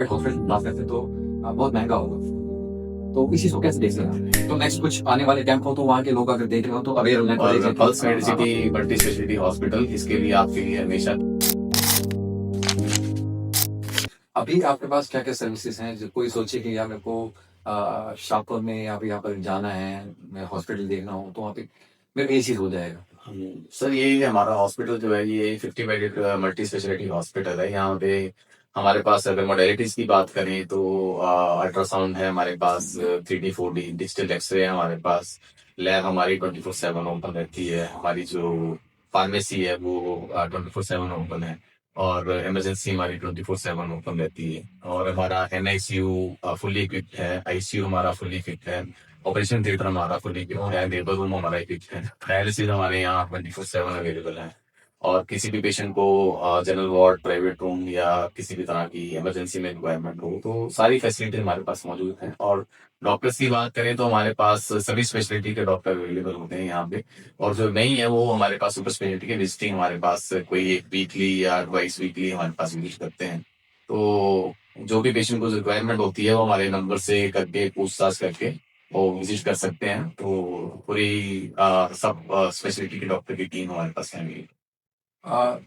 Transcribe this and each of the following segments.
Hospital बात करते हैं तो बहुत महँगा होगा। तो इस चीज़ को कैसे देखते हैं आप? तो नेक्स्ट कुछ आने वाले कैंप हो तो वहाँ के लोग अगर देख रहे हो तो अवेयर होना और चाहिए कि pulse Medicity multi speciality hospital इसके लिए आपके लिए हमेशा अभी आपके पास क्या-क्या सर्विसेज़ हैं? जो कोई सोचे कि यार मेरे को शाहपुर में या फिर यहाँ पर जाना है, मैं हॉस्पिटल देखना हो तो वहाँ पे मेरे को ये चीज़ हो जाएगा। सर ये हमारा हॉस्पिटल जो है ये 50 बेडेड मल्टी स्पेशलिटी हॉस्पिटल है। यहाँ पे हमारे पास अगर मॉडलिटीज की बात करें तो अल्ट्रासाउंड है हमारे पास, 3D 4D डिजिटल एक्सरे है हमारे पास, लैब हमारी 24/7 ओपन रहती है, हमारी जो फार्मेसी है वो 24/7 ओपन है, और इमरजेंसी हमारी 24/7 ओपन रहती है, और हमारा NICU फुल्ली इक्विप्ड है, ICU हमारा फुल्ली इक्विप्ड है, ऑपरेशन थिएटर हमारा फुल्ली इक्विप्ड है, लेबर रूम हमारा इक्विप्ड है, डायलिसिस हमारे यहाँ 24/7 अवेलेबल है, और किसी भी पेशेंट को जनरल वार्ड, प्राइवेट रूम या किसी भी तरह की इमरजेंसी में रिक्वायरमेंट हो तो सारी फैसिलिटी हमारे पास मौजूद है। और डॉक्टर्स की बात करें तो हमारे पास सभी स्पेशलिटी के डॉक्टर अवेलेबल होते हैं यहाँ पे, और जो नहीं है वो हमारे पास सुपर स्पेशलिटी के विजिटिंग हमारे पास कोई एक वीकली या ट्वाइस वीकली हमारे पास विजिट करते हैं। तो जो भी पेशेंट को रिक्वायरमेंट होती है वो हमारे नंबर से करके पूछताछ करके वो विजिट कर सकते हैं। तो पूरी सब स्पेशलिटी के डॉक्टर की टीम हमारे पास है। अ,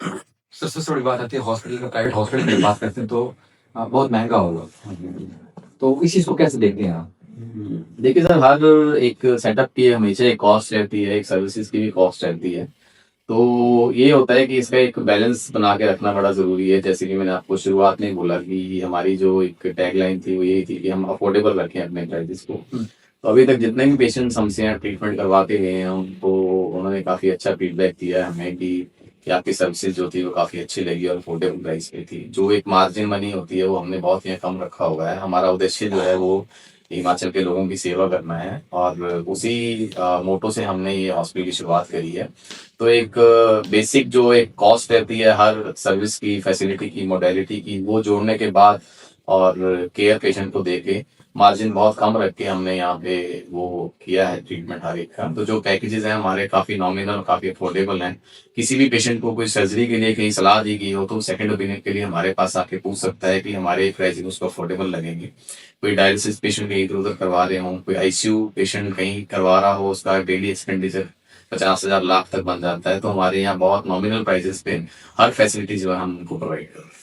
सबसे बड़ी बात आती है हॉस्पिटल का, प्राइवेट हॉस्पिटल की बात करते हैं तो बहुत महँगा होगा। तो इस चीज़ को कैसे देखते हैं आप? देखिए सर, हर एक सेटअप की हमेशा एक कॉस्ट रहती है, एक सर्विसेज की भी कॉस्ट रहती है। तो ये होता है कि इसका एक बैलेंस बना के रखना बड़ा ज़रूरी है। जैसे कि मैंने आपको शुरुआत में ही बोला कि हमारी जो एक टैगलाइन थी वो यही थी कि हम अफोर्डेबल रखें अपने प्राइसेस को। तो अभी तक जितने भी पेशेंट्स हमसे यहाँ ट्रीटमेंट करवा के गए हैं उनको उन्होंने काफ़ी अच्छा फीडबैक दिया है हमें कि आपकी सर्विसेज जो थी वो काफ़ी अच्छी लगी और अफोर्डेबल प्राइस पे थी। जो एक मार्जिन मनी होती है वो हमने बहुत ही कम रखा हुआ है। हमारा उद्देश्य जो है वो हिमाचल के लोगों की सेवा करना है, और उसी मोटो से हमने ये हॉस्पिटल की शुरुआत करी है। तो एक बेसिक जो एक कॉस्ट रहती है हर सर्विस की, फैसिलिटी की, मोडेलिटी की, वो जोड़ने के बाद और केयर पेशेंट को देके मार्जिन बहुत कम रख के हमने यहाँ पे वो किया है ट्रीटमेंट हर एक का। तो जो पैकेजेस हैं हमारे काफ़ी नॉमिनल और काफ़ी अफोर्डेबल हैं। किसी भी पेशेंट को कोई सर्जरी के लिए कहीं सलाह दी गई हो तो सेकंड ओपिनियन के लिए हमारे पास आके पूछ सकता है कि हमारे प्राइसिंग उसको अफोर्डेबल लगेंगे। कोई डायलिसिस पेशेंट कहीं इधर उधर करवा रहे हो, कोई ICU पेशेंट कहीं करवा रहा हो, उसका डेली एक्सपेंडिचर 50,000 लाख तक बन जाता है, तो हमारे यहाँ बहुत नॉमिनल प्राइसेस पे हर फैसिलिटी जो है हम उनको प्रोवाइड करते हैं।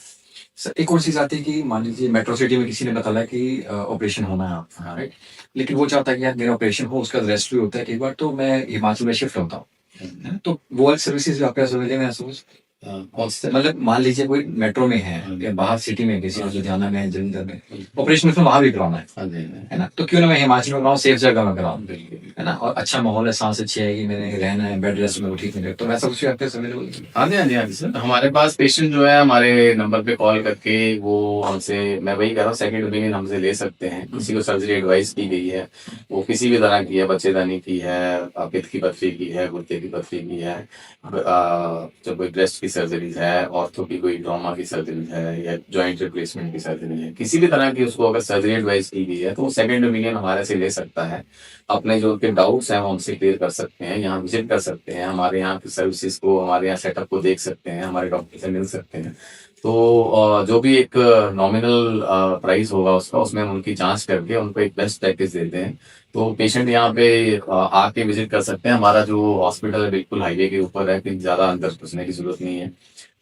सर एक और चीज़ आती है कि मान लीजिए मेट्रो सिटी में किसी ने बताया कि ऑपरेशन होना है आपका, राइट? लेकिन वो चाहता है कि यार मेरा ऑपरेशन हो, उसका रेस्ट भी होता है कई बार तो मैं हिमाचल में शिफ्ट होता हूँ, है ना? तो वो वाली सर्विसेज़ भी आपके पास अवेलेबल है सपोज़? कौन सी मतलब मान लीजिए कोई मेट्रो में है या बाहर सिटी में किसी को लुधियाना में, जलंधर में ऑपरेशन उसमें वहाँ भी करवाना है ना? तो क्यों ना मैं हिमाचल में कराऊँ, सेफ जगह में कराऊँ, है ना? और अच्छा माहौल है, सांस अच्छी आएगी, मैंने रहना है, बेड रेस्ट में वो ठीक नहीं लगता, तो वैसा कुछ भी आपके पास अवेलेबल है? हाँ जी, हाँ जी, हाँ जी सर। हमारे पास पेशेंट जो है हमारे नंबर पे कॉल करके वो हमसे, मैं वही कह रहा हूँ, सेकंड ओपिनियन हमसे ले सकते हैं। किसी को सर्जरी एडवाइस की गई है, वो किसी भी तरह की है, बच्चेदानी की है, पित्त की पथरी की है, गुर्दे की पथरी की है, जो कोई ब्रेस्ट की सर्जरी है, ऑर्थो की कोई ट्रॉमा की सर्जरी है, या जॉइंट रिप्लेसमेंट की सर्जरी है, किसी भी तरह की उसको अगर सर्जरी एडवाइस की गई है तो वो सेकंड ओपिनियन हमारे से ले सकता है। अपने जो उनके डाउट्स हैं वो हमसे क्लियर कर सकते हैं, यहाँ विजिट कर सकते हैं, हमारे यहाँ की सर्विसेज को, हमारे यहाँ सेटअप को देख सकते हैं, हमारे डॉक्टर से मिल सकते हैं। तो जो भी एक नॉमिनल प्राइस होगा उसका, उसमें हम उनकी जांच करके उनको एक बेस्ट पैकेज देते हैं। तो पेशेंट यहाँ पे आके विजिट कर सकते हैं। हमारा जो हॉस्पिटल है बिल्कुल हाईवे के ऊपर है, कहीं ज़्यादा अंदर घुसने की जरूरत नहीं है,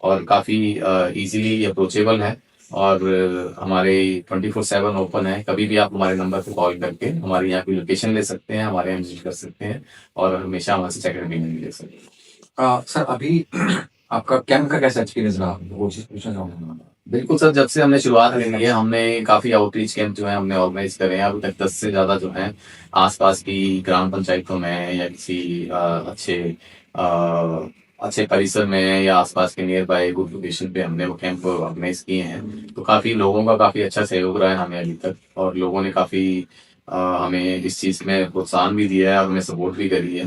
और काफ़ी इजीली अप्रोचेबल है, और हमारे 24/7 ओपन है। कभी भी आप हमारे नंबर पे कॉल करके हमारे यहाँ की लोकेशन ले सकते हैं, हमारे यहाँ विजिट कर सकते हैं, और हमेशा हमारे से सेकंड ओपिनियन भी ले सकते हैं। सर अभी आपका कैंप का कैसा एक्सपीरियंस रहा? वो चीज़ पूछना चाहूँगा। बिल्कुल सर, जब से हमने शुरुआत करी है हमने काफ़ी आउटरीच कैंप जो है हमने ऑर्गेनाइज करे हैं। अभी तक 10 से ज़्यादा जो हैं आसपास की ग्राम पंचायतों में या किसी अ, अच्छे परिसर में या आसपास के नियर बाय गुड लोकेशन पे हमने वो कैंप ऑर्गेनाइज किए हैं। तो काफ़ी लोगों का काफ़ी अच्छा सहयोग रहा है हमें अभी तक, और लोगों ने काफ़ी हमें इस चीज़ में प्रोत्साहन भी दिया है और हमें सपोर्ट भी करी है।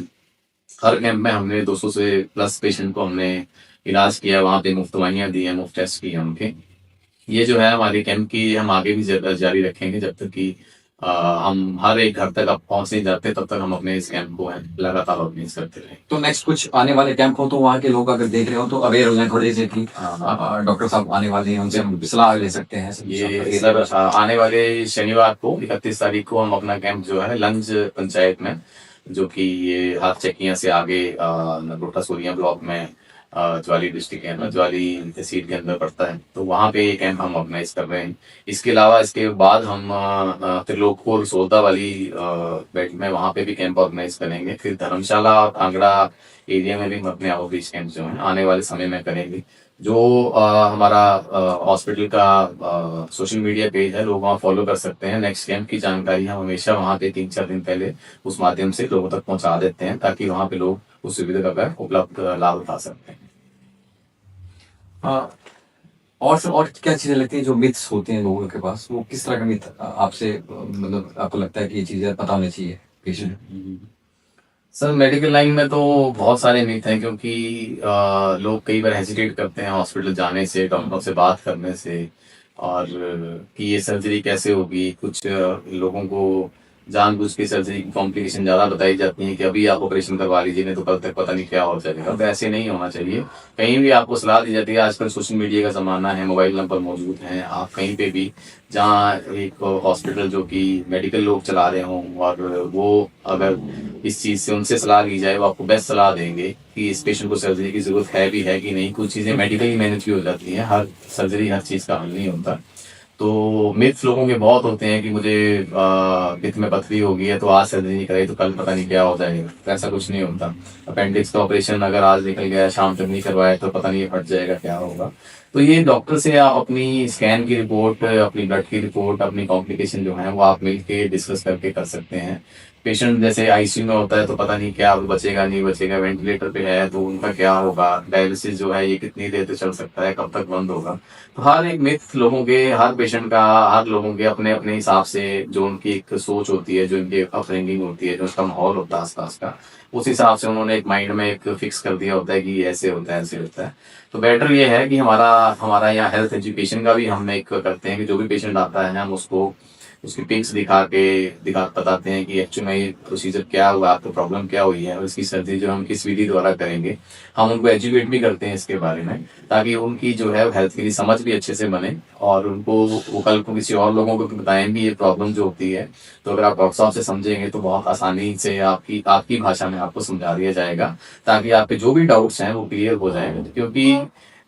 हर कैंप में हमने 200 से प्लस पेशेंट को हमने इलाज किया, वहाँ पे मुफ्त दवाइयाँ दी हैं, मुफ्त टेस्ट किए हैं उनके। ये जो है हमारी कैंप की हम आगे भी जारी रखेंगे जब तक कि हम हर एक घर तक अब पहुंच नहीं जाते, तब तक हम अपने इस कैंप को है लगातार ऑर्गेनाइज करते रहे। तो नेक्स्ट कुछ आने वाले कैंप हो तो वहाँ के लोग अगर देख रहे हो तो अवेयर हो जाए थोड़े से कि डॉक्टर साहब आने वाले हैं, उनसे हम सलाह ले सकते हैं। ये सर आने वाले शनिवार को 31 तारीख को हम अपना कैंप जो है लंज पंचायत में, जो कि ये हाथ चक्कियां से आगे नगरोटा सूरिया ब्लॉक में ज्वाली डिस्ट्रिक्ट के अंदर, ज्वाली तहसील के अंदर पड़ता है, तो वहाँ पे ये कैंप हम ऑर्गेनाइज कर रहे हैं। इसके अलावा इसके बाद हम त्रिलोकपुर सोलदा वाली बेल्ट में वहाँ पे भी कैंप ऑर्गेनाइज करेंगे। फिर धर्मशाला और कांगड़ा एरिया में भी हम अपने आउटरीच कैंप जो है आने वाले समय में करेंगे। जो हमारा हॉस्पिटल का सोशल मीडिया पेज है, लोग वहाँ फॉलो कर सकते हैं। नेक्स्ट कैंप की जानकारी हम हमेशा वहाँ पे 3-4 दिन पहले उस माध्यम से लोगों तक पहुँचा देते हैं, ताकि वहाँ पे लोग उस सुविधा का उपलब्ध लाभ उठा सकते हैं। और क्या चीजें लगती हैं जो मिथ्स होते हैं लोगों के पास, वो किस तरह का मिथ आपसे मतलब आपको लगता है कि ये चीजें पता होनी चाहिए पेशेंट? सर मेडिकल लाइन में तो बहुत सारे मिथ हैं, क्योंकि लोग कई बार हेजिटेट करते हैं हॉस्पिटल जाने से, डॉक्टर से बात करने से, और कि ये सर्जरी कैसे होगी। कुछ लोगों को जानबूझ के सर्जरी की कॉम्प्लिकेशन ज़्यादा बताई जाती है कि अभी आप ऑपरेशन करवा लीजिए, नहीं तो कल तक पता नहीं क्या हो जाएगा। तो ऐसे नहीं होना चाहिए। कहीं भी आपको सलाह दी जाती है, आजकल सोशल मीडिया का ज़माना है, मोबाइल नंबर मौजूद हैं, आप कहीं पे भी जहाँ एक हॉस्पिटल जो कि मेडिकल लोग चला रहे हों, और वो अगर इस चीज़ से उनसे सलाह ली जाए, वो आपको बेस्ट सलाह देंगे कि इस पेशेंट को सर्जरी की ज़रूरत है भी है कि नहीं। कुछ चीज़ें मेडिकली मैनेज भी हो जाती हैं, हर सर्जरी हर चीज़ का हल नहीं होता। तो मिथ्स लोगों के बहुत होते हैं कि मुझे पित्त में पथरी हो गई है तो आज सर्जरी नहीं कराई तो कल पता नहीं क्या हो जाएगा। तो ऐसा कुछ नहीं होता। अपेंडिक्स का ऑपरेशन अगर आज निकल गया, शाम तक नहीं करवाया तो पता नहीं फट जाएगा, क्या होगा। तो ये डॉक्टर से आप अपनी स्कैन की रिपोर्ट, अपनी ब्लड की रिपोर्ट, अपनी कॉम्प्लिकेशन जो है वो आप मिलके डिस्कस करके कर सकते हैं। पेशेंट जैसे आईसीयू में होता है तो पता नहीं क्या बचेगा नहीं बचेगा, वेंटिलेटर पे है तो उनका क्या होगा, डायलिसिस जो है ये कितनी देर तक चल सकता है, कब तक बंद होगा। तो हर एक मिथ लोगों के, हर पेशेंट का, हर लोगों के अपने अपने हिसाब से जो उनकी एक सोच होती है, जो उनकी अपब्रिंगिंग होती है, जो उसका माहौल होता है आसपास का, उस हिसाब से उन्होंने एक माइंड में एक फिक्स कर दिया होता है कि ऐसे होता है ऐसे होता है। तो बेटर ये है कि हमारा हमारा यहाँ हेल्थ एजुकेशन का भी हम एक करते हैं कि जो भी पेशेंट आता है हम उसको उसकी पिक्स दिखा बताते हैं कि एक्चुअली में ये प्रोसीजर क्या हुआ, आपको प्रॉब्लम क्या हुई है, और इसकी सर्जरी जो हम किस विधि द्वारा करेंगे। हम उनको एजुकेट भी करते हैं इसके बारे में, ताकि उनकी जो है हेल्थ के लिए समझ भी अच्छे से बने, और उनको वो कल को किसी और लोगों को भी बताएं भी ये प्रॉब्लम जो होती है। तो अगर आप डॉक्टर साहब से समझेंगे तो बहुत आसानी से आपकी आपकी भाषा में आपको समझा दिया जाएगा, ताकि आपके जो भी डाउट्स हैं वो क्लियर हो जाएंगे। क्योंकि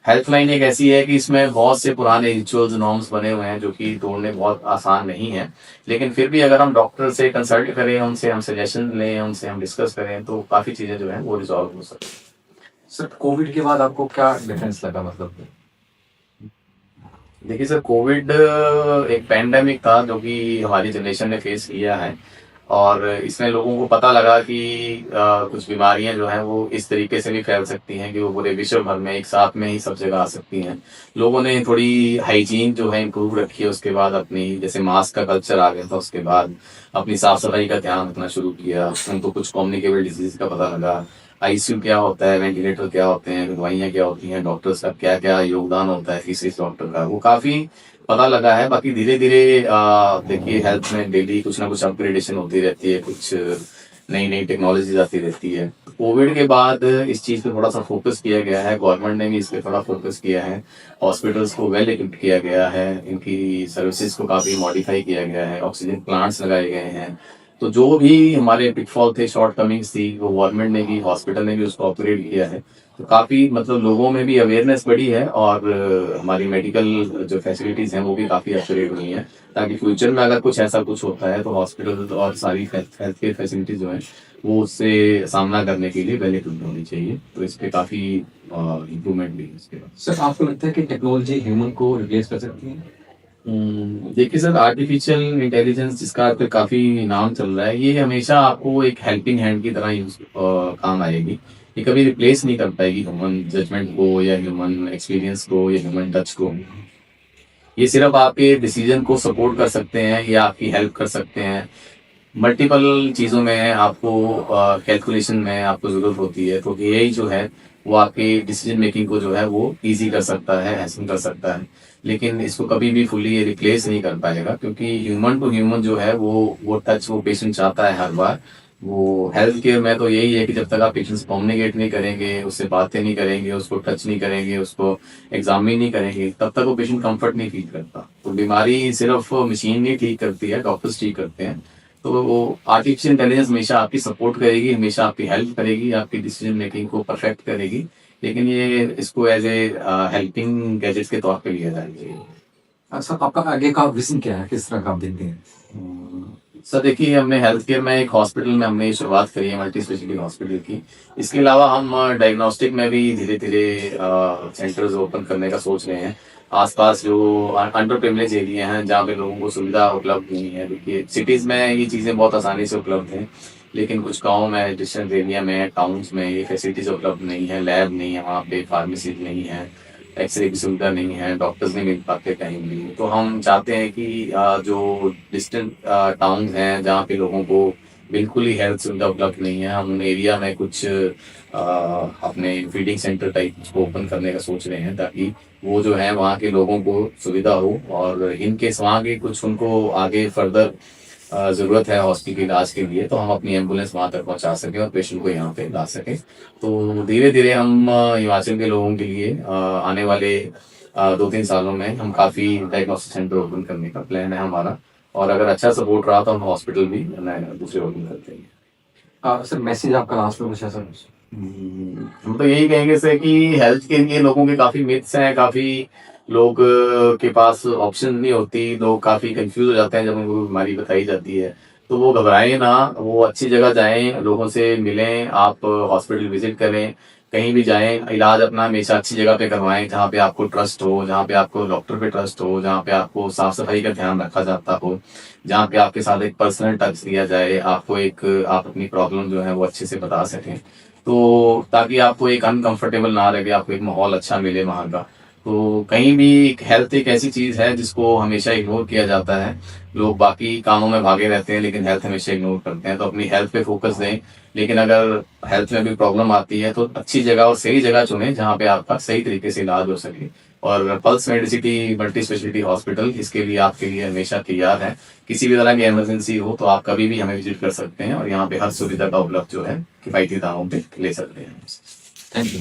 हेल्पलाइन एक ऐसी है कि इसमें बहुत से पुराने रिचुअल्स नॉर्म्स बने हुए हैं जो कि तोड़ने बहुत आसान नहीं है। लेकिन फिर भी अगर हम डॉक्टर से कंसल्ट करें, उनसे हम सजेशन लें, उनसे हम डिस्कस करें, तो काफ़ी चीज़ें जो हैं वो रिजॉल्व हो सकती हैं। सर कोविड के बाद आपको क्या डिफरेंस लगा, मतलब? देखिए सर, कोविड एक पैंडेमिक था जो कि हमारी जनरेशन ने फेस किया है, और इसमें लोगों को पता लगा कि कुछ बीमारियां जो हैं वो इस तरीके से भी फैल सकती हैं कि वो पूरे विश्व भर में एक साथ में ही सब जगह आ सकती हैं। लोगों ने थोड़ी हाइजीन जो है इम्प्रूव रखी है, उसके बाद अपनी जैसे मास्क का कल्चर आ गया था, उसके बाद अपनी साफ सफाई का ध्यान रखना शुरू किया। उनको कुछ कम्युनिकेबल डिजीज का पता लगा, आईसीयू क्या होता है, वेंटिलेटर क्या होते हैं, दवाइयाँ क्या होती हैं, डॉक्टर्स का क्या क्या योगदान होता है, फीस डॉक्टर का, वो काफ़ी पता लगा है। बाकी धीरे धीरे देखिए हेल्थ में डेली कुछ ना कुछ अपग्रेडेशन होती रहती है, कुछ नई नई टेक्नोलॉजीज आती रहती है। कोविड के बाद इस चीज़ पे थोड़ा सा फोकस किया गया है, गवर्नमेंट ने भी इस पे थोड़ा फोकस किया है, हॉस्पिटल्स को वेल इक्विप्ड किया गया है, इनकी सर्विसेज को काफ़ी मॉडिफाई किया गया है, ऑक्सीजन प्लांट्स लगाए गए हैं। तो जो भी हमारे पिटफॉल थे, शॉर्ट कमिंग्स थी, वो गवर्नमेंट ने भी, हॉस्पिटल ने भी उसको अपग्रेड किया है। तो काफ़ी मतलब लोगों में भी अवेयरनेस बढ़ी है, और हमारी मेडिकल जो फैसिलिटीज़ हैं वो भी काफ़ी अपग्रेड हुई हैं, ताकि फ्यूचर में अगर कुछ ऐसा कुछ होता है तो हॉस्पिटल और सारी हेल्थ केयर फैसिलिटीज़ जो हैं वो उससे सामना करने के लिए वेल इक्विप्ड होनी चाहिए। तो इस पर काफ़ी इम्प्रूवमेंट भी है इसके बाद। सर आपको लगता है कि टेक्नोलॉजी ह्यूमन को रिप्लेस कर सकती है? देखिए सर, आर्टिफिशियल इंटेलिजेंस जिसका आजकल काफ़ी नाम चल रहा है, ये हमेशा आपको एक हेल्पिंग हैंड की तरह यूज काम आएगी। ये कभी रिप्लेस नहीं कर पाएगी ह्यूमन जजमेंट को, या ह्यूमन एक्सपीरियंस को, या ह्यूमन टच को। ये सिर्फ आपके डिसीजन को सपोर्ट कर सकते हैं या आपकी हेल्प कर सकते हैं। मल्टीपल चीज़ों में आपको कैलकुलेशन में आपको ज़रूरत होती है, तो एआई जो है वो आपके डिसीजन मेकिंग को जो है वो इजी कर सकता है, हैसन कर सकता है। लेकिन इसको कभी भी फुली ये रिप्लेस नहीं कर पाएगा, क्योंकि ह्यूमन टू ह्यूमन जो है वो टच वो पेशेंट चाहता है हर बार। वो हेल्थ केयर में तो यही है कि जब तक आप पेशेंट से कम्युनिकेट नहीं करेंगे, उससे बातें नहीं करेंगे, उसको टच नहीं करेंगे, उसको एग्जामिन नहीं करेंगे, तब तक वो पेशेंट कंफर्ट नहीं फील करता। तो बीमारी सिर्फ मशीन नहीं ठीक करती है, डॉक्टर्स ठीक करते हैं। तो वो आर्टिफिशियल इंटेलिजेंस हमेशा आपकी सपोर्ट करेगी, हमेशा आपकी हेल्प करेगी, आपकी डिसीजन मेकिंग को परफेक्ट करेगी, लेकिन ये इसको एज ए हेल्पिंग गैजेट्स के तौर पे लिया जाना चाहिए। सर आपका आगे का विजन क्या है, किस तरह का आप देखते हैं? सर देखिए, हमने हेल्थ केयर में एक हॉस्पिटल में हमने ये शुरुआत करी है, मल्टी स्पेशलिटी हॉस्पिटल की। इसके अलावा हम डायग्नोस्टिक में भी धीरे धीरे सेंटर्स ओपन करने का सोच रहे हैं। आसपास जो अंडर प्रिविलेज एरिया हैं, जहाँ पे लोगों को सुविधा उपलब्ध नहीं है। देखिए सिटीज़ में ये चीज़ें बहुत आसानी से उपलब्ध हैं, लेकिन कुछ गाँव में, डिस्टेंट एरिया में, टाउन्स में ये फैसिलिटीज़ उपलब्ध नहीं है। लैब नहीं है वहाँ पे, फार्मेसी नहीं है, एक्सरे की सुविधा नहीं है, डॉक्टर्स नहीं मिल पाते कहीं भी। तो हम चाहते हैं कि जो डिस्टेंट टाउन्स हैं, जहाँ पे लोगों को बिल्कुल ही हेल्थ सुविधा उपलब्ध नहीं है, हम उन एरिया में कुछ अपने फीडिंग सेंटर टाइप को ओपन करने का सोच रहे हैं, ताकि वो जो है वहाँ के लोगों को सुविधा हो। और इन केस वहाँ के कुछ उनको आगे फर्दर ज़रूरत है हॉस्पिटल के इलाज के लिए, तो हम अपनी एम्बुलेंस वहाँ तक पहुँचा सकें और पेशेंट को यहाँ पे ला सकें। तो धीरे धीरे हम हिमाचल के लोगों के लिए आने वाले 2-3 सालों में हम काफ़ी डायग्नोस्टिक सेंटर ओपन करने का प्लान है हमारा। और अगर अच्छा सपोर्ट रहा तो हम हॉस्पिटल भी दूसरे ओपन करते हैं। सर मैसेज आपका लास्ट में कुछ ऐसा? हम तो यही कहेंगे सर कि हेल्थ के लिए लोगों के काफी मिथ्स हैं, काफी लोग के पास ऑप्शन नहीं होती, लोग काफी कंफ्यूज हो जाते हैं जब उनको बीमारी बताई जाती है। तो वो घबराएं ना, वो अच्छी जगह जाएं, लोगों से मिलें, आप हॉस्पिटल विजिट करें, कहीं भी जाएं, इलाज अपना हमेशा अच्छी जगह पे करवाएं, जहाँ पे आपको ट्रस्ट हो, जहाँ पे आपको डॉक्टर पे ट्रस्ट हो, जहाँ पे आपको साफ सफाई का ध्यान रखा जाता हो, जहाँ पे आपके साथ एक पर्सनल टच दिया जाए, आपको एक आप अपनी प्रॉब्लम जो है वो अच्छे से बता सकें, तो ताकि आपको एक अनकंफर्टेबल ना लगे, आपको एक माहौल अच्छा मिले वहाँ का। तो कहीं भी हेल्थ एक ऐसी चीज़ है जिसको हमेशा इग्नोर किया जाता है। लोग बाकी कामों में भागे रहते हैं, लेकिन हेल्थ हमेशा इग्नोर करते हैं। तो अपनी हेल्थ पे फोकस दें, लेकिन अगर हेल्थ में भी प्रॉब्लम आती है तो अच्छी जगह और सही जगह चुनें, जहाँ पे आपका सही तरीके से इलाज हो सके। और pulse Medicity multi speciality hospital इसके लिए आपके लिए हमेशा तैयार है। किसी भी तरह की इमरजेंसी हो तो आप कभी भी हमें विजिट कर सकते हैं, और यहाँ पे हर सुविधा का उपलब्ध जो है किफायती दामों पे ले सकते हैं। Thank you.